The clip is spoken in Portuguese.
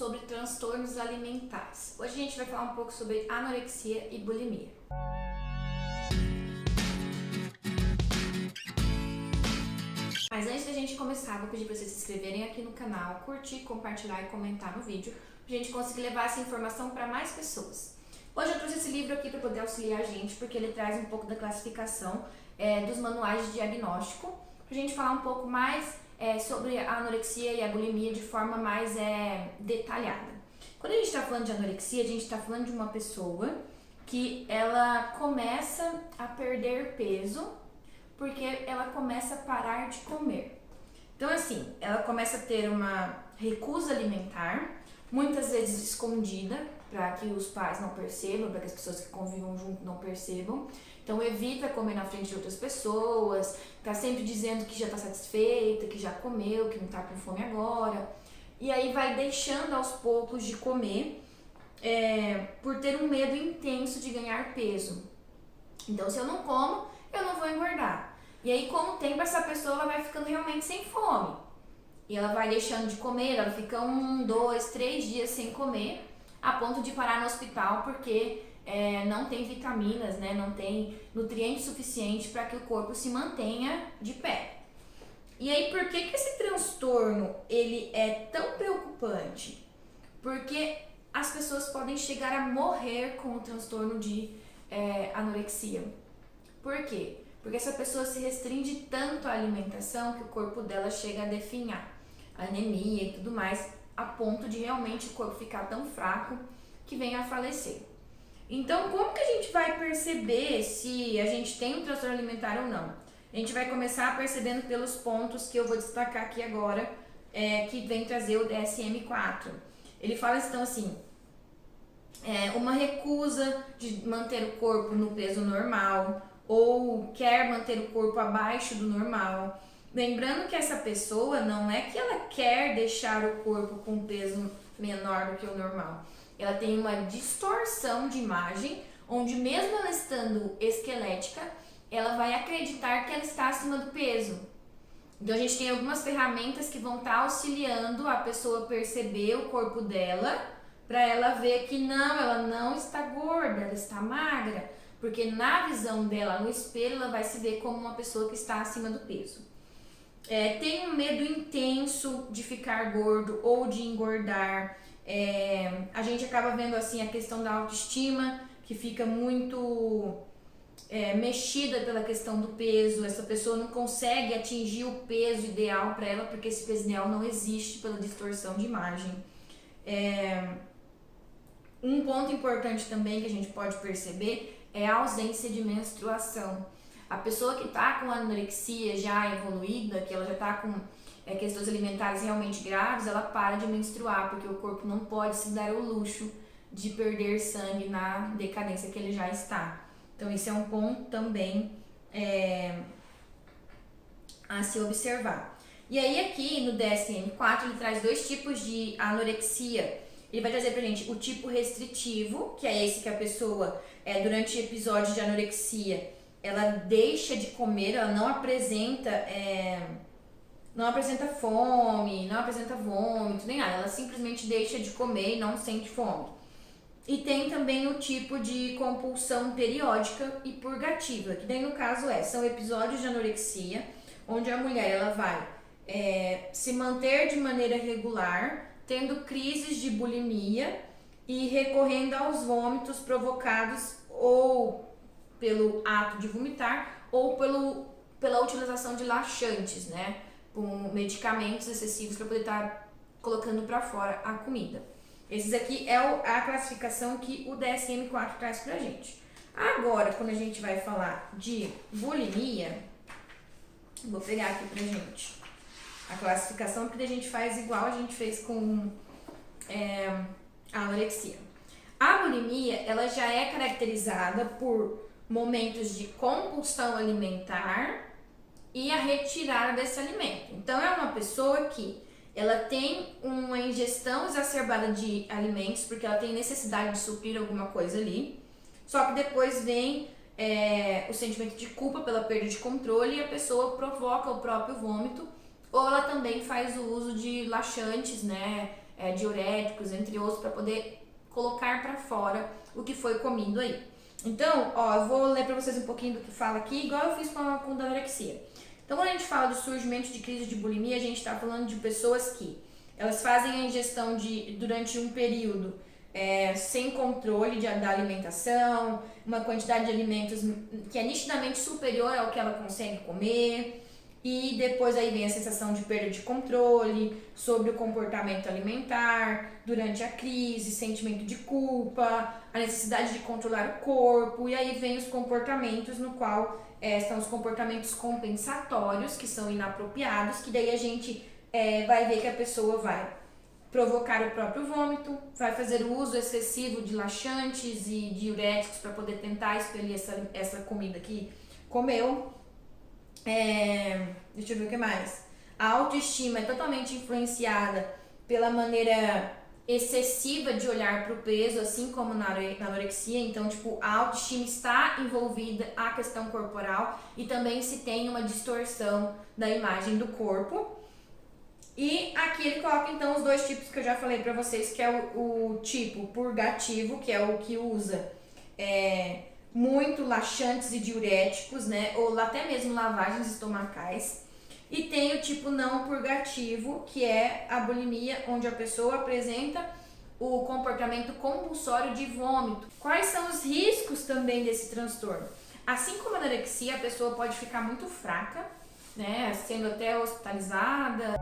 Sobre transtornos alimentares. Hoje a gente vai falar um pouco sobre anorexia e bulimia. Mas antes da gente começar, vou pedir para vocês se inscreverem aqui no canal, curtir, compartilhar e comentar no vídeo, para a gente conseguir levar essa informação para mais pessoas. Hoje eu trouxe esse livro aqui para poder auxiliar a gente, porque ele traz um pouco da classificação dos manuais de diagnóstico, para a gente falar um pouco mais sobre a anorexia e a bulimia de forma mais detalhada. Quando a gente está falando de anorexia, a gente está falando de uma pessoa que ela começa a perder peso porque ela começa a parar de comer. Então assim, ela começa a ter uma recusa alimentar, muitas vezes escondida, para que os pais não percebam, para que as pessoas que convivam junto não percebam. Então evita comer na frente de outras pessoas, tá sempre dizendo que já tá satisfeita, que já comeu, que não tá com fome agora. E aí vai deixando aos poucos de comer por ter um medo intenso de ganhar peso. Então se eu não como, eu não vou engordar. E aí com o tempo essa pessoa ela vai ficando realmente sem fome. E ela vai deixando de comer, ela fica 1, 2, 3 dias sem comer, a ponto de parar no hospital porque não tem vitaminas, né? Não tem nutrientes suficientes para que o corpo se mantenha de pé. E aí, por que esse transtorno ele é tão preocupante? Porque as pessoas podem chegar a morrer com o transtorno de anorexia. Por quê? Porque essa pessoa se restringe tanto à alimentação que o corpo dela chega a definhar, anemia e tudo mais, a ponto de realmente o corpo ficar tão fraco que venha a falecer. Então, como que a gente vai perceber se a gente tem um transtorno alimentar ou não? A gente vai começar percebendo pelos pontos que eu vou destacar aqui agora, que vem trazer o DSM-4. Ele fala então assim, uma recusa de manter o corpo no peso normal, ou quer manter o corpo abaixo do normal. Lembrando que essa pessoa não é que ela quer deixar o corpo com um peso menor do que o normal. Ela tem uma distorção de imagem, onde mesmo ela estando esquelética, ela vai acreditar que ela está acima do peso. Então a gente tem algumas ferramentas que vão estar auxiliando a pessoa a perceber o corpo dela, para ela ver que não, ela não está gorda, ela está magra, porque na visão dela no espelho ela vai se ver como uma pessoa que está acima do peso. Tem um medo intenso de ficar gordo ou de engordar. A gente acaba vendo assim a questão da autoestima, que fica muito mexida pela questão do peso. Essa pessoa não consegue atingir o peso ideal para ela, porque esse peso ideal não existe pela distorção de imagem. Um ponto importante também que a gente pode perceber é a ausência de menstruação. A pessoa que está com anorexia já evoluída, que ela já está com questões alimentares realmente graves, ela para de menstruar, porque o corpo não pode se dar o luxo de perder sangue na decadência que ele já está. Então esse é um ponto também a se observar. E aí aqui no DSM-4 ele traz 2 tipos de anorexia. Ele vai trazer pra gente o tipo restritivo, que é esse que a pessoa, durante episódios de anorexia, ela deixa de comer, ela não apresenta fome, não apresenta vômito, nem nada. Ela simplesmente deixa de comer e não sente fome. E tem também o tipo de compulsão periódica e purgativa, que daí no caso são episódios de anorexia, onde a mulher ela vai se manter de maneira regular, tendo crises de bulimia e recorrendo aos vômitos provocados ou pelo ato de vomitar ou pela utilização de laxantes, né? Com medicamentos excessivos para poder estar colocando para fora a comida. Esses aqui é a classificação que o DSM-4 traz pra gente. Agora, quando a gente vai falar de bulimia, vou pegar aqui pra gente a classificação, que a gente faz igual a gente fez com a anorexia. A bulimia, ela já é caracterizada por momentos de compulsão alimentar e a retirada desse alimento. Então, é uma pessoa que ela tem uma ingestão exacerbada de alimentos, porque ela tem necessidade de suprir alguma coisa ali, só que depois vem o sentimento de culpa pela perda de controle e a pessoa provoca o próprio vômito, ou ela também faz o uso de laxantes, né, diuréticos, entre outros, para poder colocar para fora o que foi comido aí. Então, eu vou ler para vocês um pouquinho do que fala aqui, igual eu fiz com a anorexia. Então, quando a gente fala do surgimento de crise de bulimia, a gente está falando de pessoas que elas fazem a ingestão durante um período sem controle da alimentação, uma quantidade de alimentos que é nitidamente superior ao que ela consegue comer, e depois aí vem a sensação de perda de controle sobre o comportamento alimentar durante a crise, sentimento de culpa, a necessidade de controlar o corpo, e aí vem os comportamentos no qual são os comportamentos compensatórios, que são inapropriados, que daí a gente vai ver que a pessoa vai provocar o próprio vômito, vai fazer o uso excessivo de laxantes e diuréticos para poder tentar expelir essa comida que comeu. Deixa eu ver o que mais. A autoestima é totalmente influenciada pela maneira excessiva de olhar para o peso, assim como na anorexia. Então, a autoestima está envolvida a questão corporal e também se tem uma distorção da imagem do corpo. E aqui ele coloca então os dois tipos que eu já falei para vocês, que é o tipo purgativo, que é o que usa muito laxantes e diuréticos, né, ou até mesmo lavagens estomacais. E tem o tipo não purgativo, que é a bulimia, onde a pessoa apresenta o comportamento compulsório de vômito. Quais são os riscos também desse transtorno? Assim como a anorexia, a pessoa pode ficar muito fraca, né, sendo até hospitalizada,